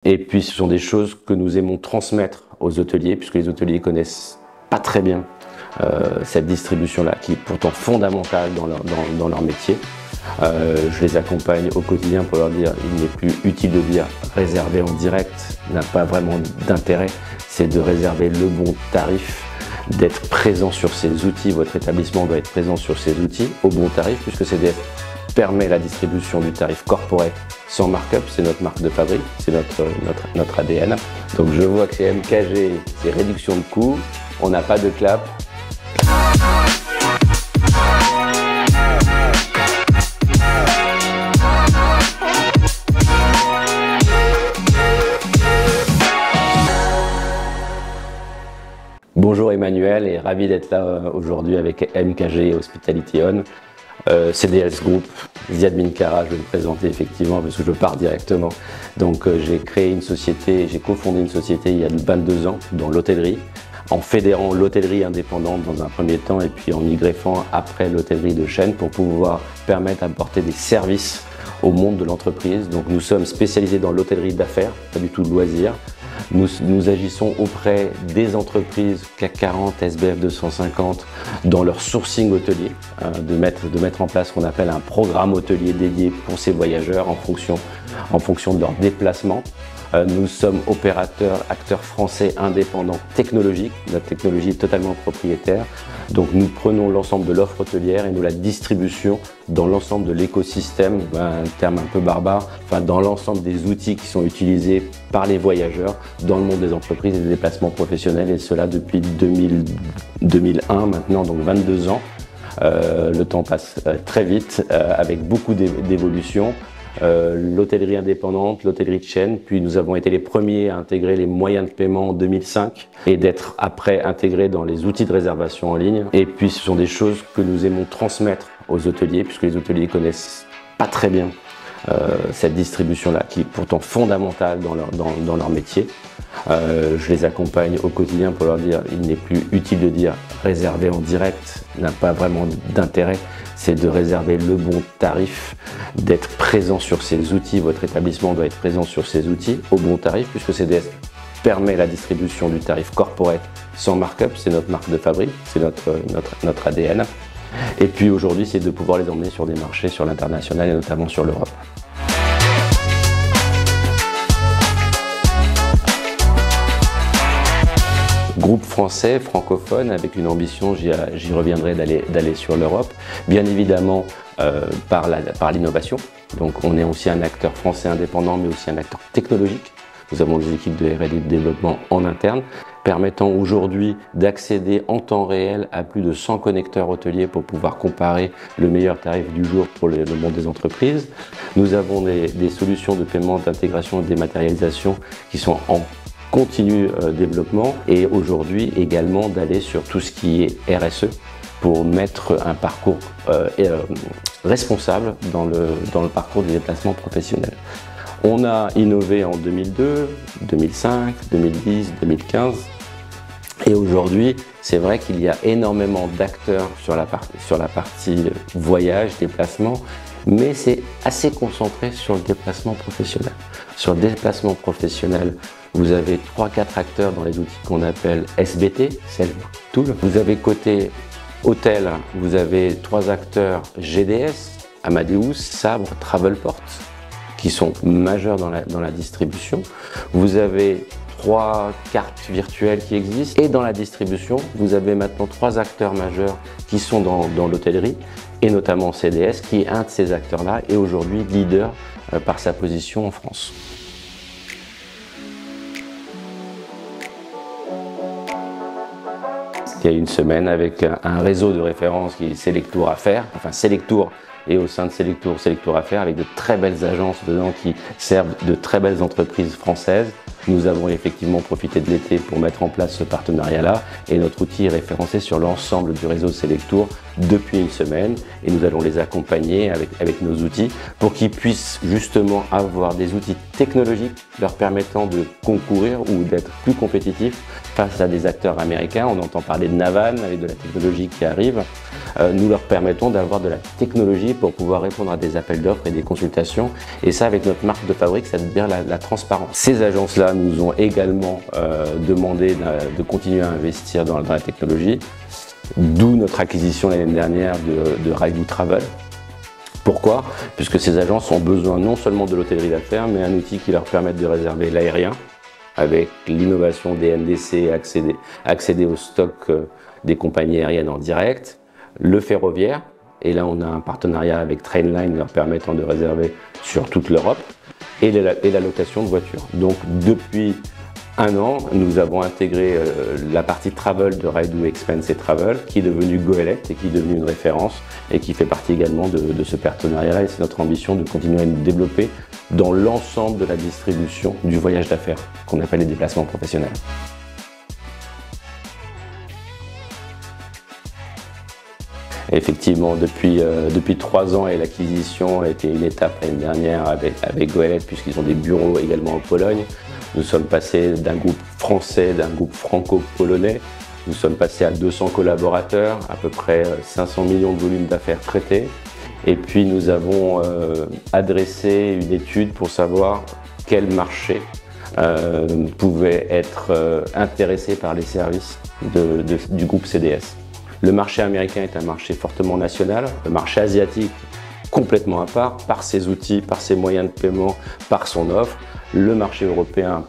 Et puis ce sont des choses que nous aimons transmettre aux hôteliers, puisque les hôteliers connaissent pas très bien cette distribution-là, qui est pourtant fondamentale dans leur métier. Je les accompagne au quotidien pour leur dire il n'est plus utile de dire réserver en direct, n'a pas vraiment d'intérêt, c'est de réserver le bon tarif, d'être présent sur ces outils. Votre établissement doit être présent sur ces outils au bon tarif, puisque CDS permet la distribution du tarif corporate sans markup, c'est notre marque de fabrique, c'est notre ADN. Donc je vois que chez MKG, c'est réduction de coûts, on n'a pas de clap. Bonjour Emmanuel et ravi d'être là aujourd'hui avec MKG Hospitality On. CDS Group, Ziad Minkara, je vais me présenter effectivement parce que je pars directement. Donc j'ai créé une société, j'ai cofondé une société il y a 22 ans dans l'hôtellerie, en fédérant l'hôtellerie indépendante dans un premier temps et puis en y greffant après l'hôtellerie de chaîne pour pouvoir permettre d'apporter des services au monde de l'entreprise. Donc nous sommes spécialisés dans l'hôtellerie d'affaires, pas du tout de loisirs. Nous agissons auprès des entreprises CAC 40, SBF 250 dans leur sourcing hôtelier, de mettre en place ce qu'on appelle un programme hôtelier dédié pour ces voyageurs en fonction de leur déplacement. Nous sommes opérateurs, acteurs français indépendants technologiques. Notre technologie est totalement propriétaire. Donc nous prenons l'ensemble de l'offre hôtelière et nous la distribution dans l'ensemble de l'écosystème, un terme un peu barbare, enfin dans l'ensemble des outils qui sont utilisés par les voyageurs dans le monde des entreprises et des déplacements professionnels, et cela depuis 2001 maintenant, donc 22 ans. Le temps passe très vite avec beaucoup d'évolutions. L'hôtellerie indépendante, l'hôtellerie de chaîne, puis nous avons été les premiers à intégrer les moyens de paiement en 2005 et d'être après intégrés dans les outils de réservation en ligne. Et puis ce sont des choses que nous aimons transmettre aux hôteliers, puisque les hôteliers connaissent pas très bien cette distribution-là, qui est pourtant fondamentale dans leur métier. Je les accompagne au quotidien pour leur dire il n'est plus utile de dire réserver en direct, n'a pas vraiment d'intérêt, c'est de réserver le bon tarif, d'être présent sur ces outils. Votre établissement doit être présent sur ces outils au bon tarif, puisque CDS permet la distribution du tarif corporate sans markup, c'est notre marque de fabrique, c'est notre ADN. Et puis aujourd'hui, c'est de pouvoir les emmener sur des marchés, sur l'international et notamment sur l'Europe. Groupe français, francophone, avec une ambition, j'y reviendrai, d'aller sur l'Europe, bien évidemment par l'innovation. Donc on est aussi un acteur français indépendant, mais aussi un acteur technologique. Nous avons des équipes de R&D de développement en interne, permettant aujourd'hui d'accéder en temps réel à plus de 100 connecteurs hôteliers pour pouvoir comparer le meilleur tarif du jour pour le monde des entreprises. Nous avons des solutions de paiement, d'intégration et de dématérialisation qui sont en continu développement, et aujourd'hui également d'aller sur tout ce qui est RSE pour mettre un parcours responsable dans le parcours des déplacements professionnels. On a innové en 2002, 2005, 2010, 2015 et aujourd'hui c'est vrai qu'il y a énormément d'acteurs sur la partie voyage, déplacement, mais c'est assez concentré sur le déplacement professionnel. Sur le déplacement professionnel, vous avez 3-4 acteurs dans les outils qu'on appelle SBT, Self Tool. Vous avez côté hôtel, vous avez 3 acteurs GDS, Amadeus, Sabre, Travelport, qui sont majeurs dans la distribution. Vous avez 3 cartes virtuelles qui existent, et dans la distribution, vous avez maintenant 3 acteurs majeurs qui sont dans l'hôtellerie, et notamment CDS, qui est un de ces acteurs-là, et aujourd'hui leader par sa position en France. Il y a une semaine avec un réseau de référence qui est Selectour Affaires, enfin Selectour, et au sein de Selectour Affaires, avec de très belles agences dedans qui servent de très belles entreprises françaises. Nous avons effectivement profité de l'été pour mettre en place ce partenariat-là, et notre outil est référencé sur l'ensemble du réseau Selectour depuis une semaine, et nous allons les accompagner avec nos outils pour qu'ils puissent justement avoir des outils technologiques leur permettant de concourir ou d'être plus compétitifs face à des acteurs américains. On entend parler de Navan avec de la technologie qui arrive. nous leur permettons d'avoir de la technologie pour pouvoir répondre à des appels d'offres et des consultations. Et ça, avec notre marque de fabrique, ça veut dire la transparence. Ces agences-là nous ont également demandé de continuer à investir dans la technologie, d'où notre acquisition l'année dernière de Ride2 Travel. Pourquoi? Puisque ces agences ont besoin non seulement de l'hôtellerie d'affaires, mais un outil qui leur permette de réserver l'aérien, avec l'innovation des NDC, accéder au stock des compagnies aériennes en direct, le ferroviaire, et là on a un partenariat avec Trainline leur permettant de réserver sur toute l'Europe, et la location de voitures. Donc depuis un an, nous avons intégré la partie travel de Ride2 Expense et Travel, qui est devenue Goélette et qui est devenue une référence et qui fait partie également de ce partenariat. Et c'est notre ambition de continuer à nous développer dans l'ensemble de la distribution du voyage d'affaires, qu'on appelle les déplacements professionnels. Effectivement, depuis 3 ans, et l'acquisition a été une étape l'année dernière avec Goélette, puisqu'ils ont des bureaux également en Pologne. Nous sommes passés d'un groupe français, d'un groupe franco-polonais. Nous sommes passés à 200 collaborateurs, à peu près 500 millions de volumes d'affaires traités. Et puis nous avons adressé une étude pour savoir quel marché pouvait être intéressé par les services du groupe CDS. Le marché américain est un marché fortement national, le marché asiatique complètement à part, par ses outils, par ses moyens de paiement, par son offre. Le marché européen,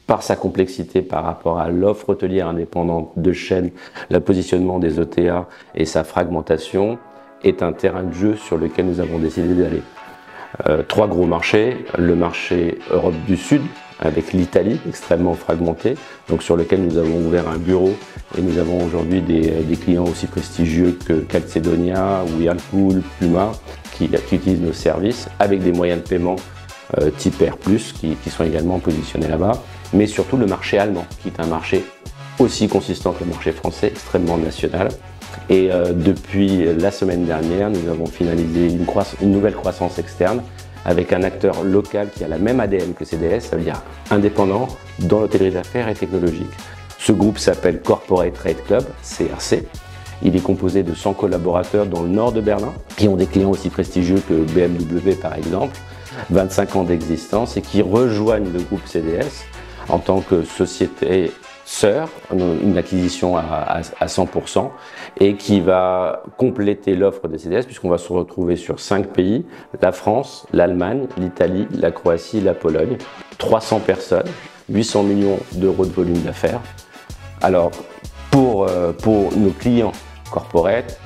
par sa complexité par rapport à l'offre hôtelière indépendante de chaîne, le positionnement des OTA et sa fragmentation, est un terrain de jeu sur lequel nous avons décidé d'aller. 3 gros marchés, le marché Europe du Sud, avec l'Italie extrêmement fragmentée, donc sur lequel nous avons ouvert un bureau et nous avons aujourd'hui des clients aussi prestigieux que Calzedonia, Whirlpool, Puma, qui utilisent nos services avec des moyens de paiement type R+, qui sont également positionnés là-bas, mais surtout le marché allemand, qui est un marché aussi consistant que le marché français, extrêmement national. Et depuis la semaine dernière, nous avons finalisé une nouvelle croissance externe avec un acteur local qui a la même ADN que CDS, ça veut dire indépendant dans l'hôtellerie d'affaires et technologique. Ce groupe s'appelle Corporate Trade Club, CRC. Il est composé de 100 collaborateurs dans le nord de Berlin, qui ont des clients aussi prestigieux que BMW par exemple, 25 ans d'existence et qui rejoignent le groupe CDS en tant que société sœur, une acquisition à 100% et qui va compléter l'offre de CDS puisqu'on va se retrouver sur 5 pays, la France, l'Allemagne, l'Italie, la Croatie, la Pologne, 300 personnes, 800 millions d'euros de volume d'affaires. Alors pour nos clients corporate,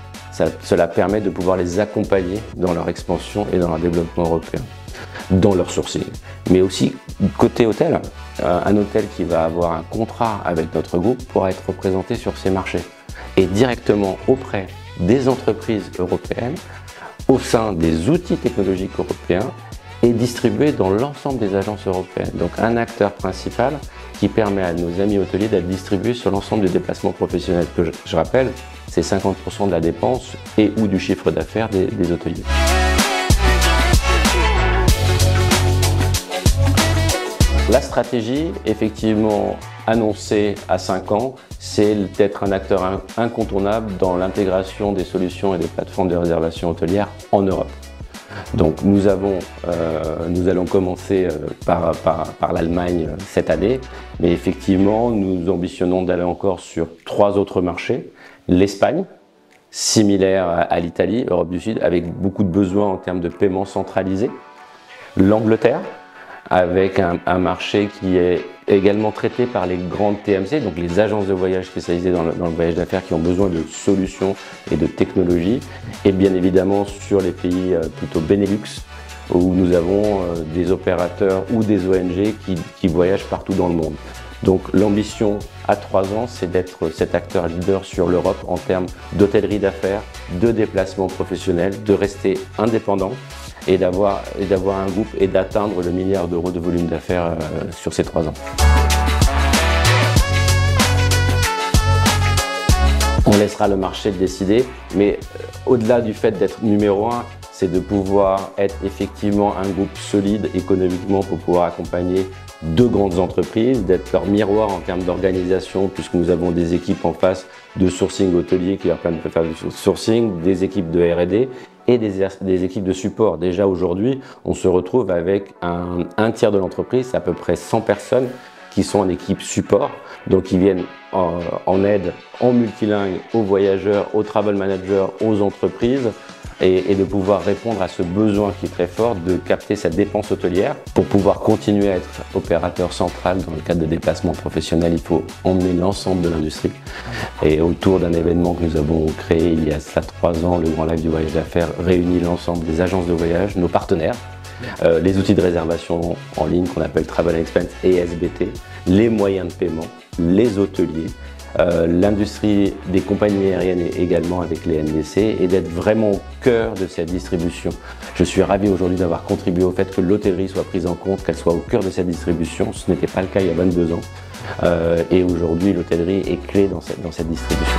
cela permet de pouvoir les accompagner dans leur expansion et dans leur développement européen, dans leur sourcing. Mais aussi, côté hôtel, un hôtel qui va avoir un contrat avec notre groupe pourra être représenté sur ces marchés et directement auprès des entreprises européennes, au sein des outils technologiques européens et distribué dans l'ensemble des agences européennes. Donc un acteur principal qui permet à nos amis hôteliers d'être distribués sur l'ensemble des déplacements professionnels, que je rappelle, c'est 50% de la dépense et ou du chiffre d'affaires des hôteliers. La stratégie, effectivement annoncée à 5 ans, c'est d'être un acteur incontournable dans l'intégration des solutions et des plateformes de réservation hôtelière en Europe. Donc nous allons commencer par l'Allemagne cette année, mais effectivement nous ambitionnons d'aller encore sur 3 autres marchés. L'Espagne, similaire à l'Italie, Europe du Sud, avec beaucoup de besoins en termes de paiement centralisé. L'Angleterre, avec un marché qui est également traité par les grandes TMC, donc les agences de voyage spécialisées dans le voyage d'affaires qui ont besoin de solutions et de technologies, et bien évidemment sur les pays plutôt Benelux, où nous avons des opérateurs ou des ONG qui voyagent partout dans le monde. Donc l'ambition à 3 ans, c'est d'être cet acteur leader sur l'Europe en termes d'hôtellerie d'affaires, de déplacement professionnel, de rester indépendant et d'avoir un groupe et d'atteindre le milliard d'euros de volume d'affaires sur ces 3 ans. On laissera le marché le décider, mais au-delà du fait d'être numéro 1, c'est de pouvoir être effectivement un groupe solide économiquement pour pouvoir accompagner deux grandes entreprises, d'être leur miroir en termes d'organisation, puisque nous avons des équipes en face de sourcing hôtelier qui leur permettent de faire du sourcing, des équipes de R&D et des équipes de support. Déjà aujourd'hui, on se retrouve avec un tiers de l'entreprise, c'est à peu près 100 personnes qui sont en équipe support, donc ils viennent en aide en multilingue aux voyageurs, aux travel managers, aux entreprises, et de pouvoir répondre à ce besoin qui est très fort de capter cette dépense hôtelière. Pour pouvoir continuer à être opérateur central dans le cadre de déplacements professionnels, il faut emmener l'ensemble de l'industrie. Et autour d'un événement que nous avons créé il y a cela 3 ans, le Grand Live du voyage d'affaires réunit l'ensemble des agences de voyage, nos partenaires, les outils de réservation en ligne qu'on appelle Travel Expense et SBT, les moyens de paiement, les hôteliers, l'industrie des compagnies aériennes et également avec les NDC, et d'être vraiment au cœur de cette distribution. Je suis ravi aujourd'hui d'avoir contribué au fait que l'hôtellerie soit prise en compte, qu'elle soit au cœur de cette distribution. Ce n'était pas le cas il y a 22 ans. Et aujourd'hui, l'hôtellerie est clé dans cette distribution.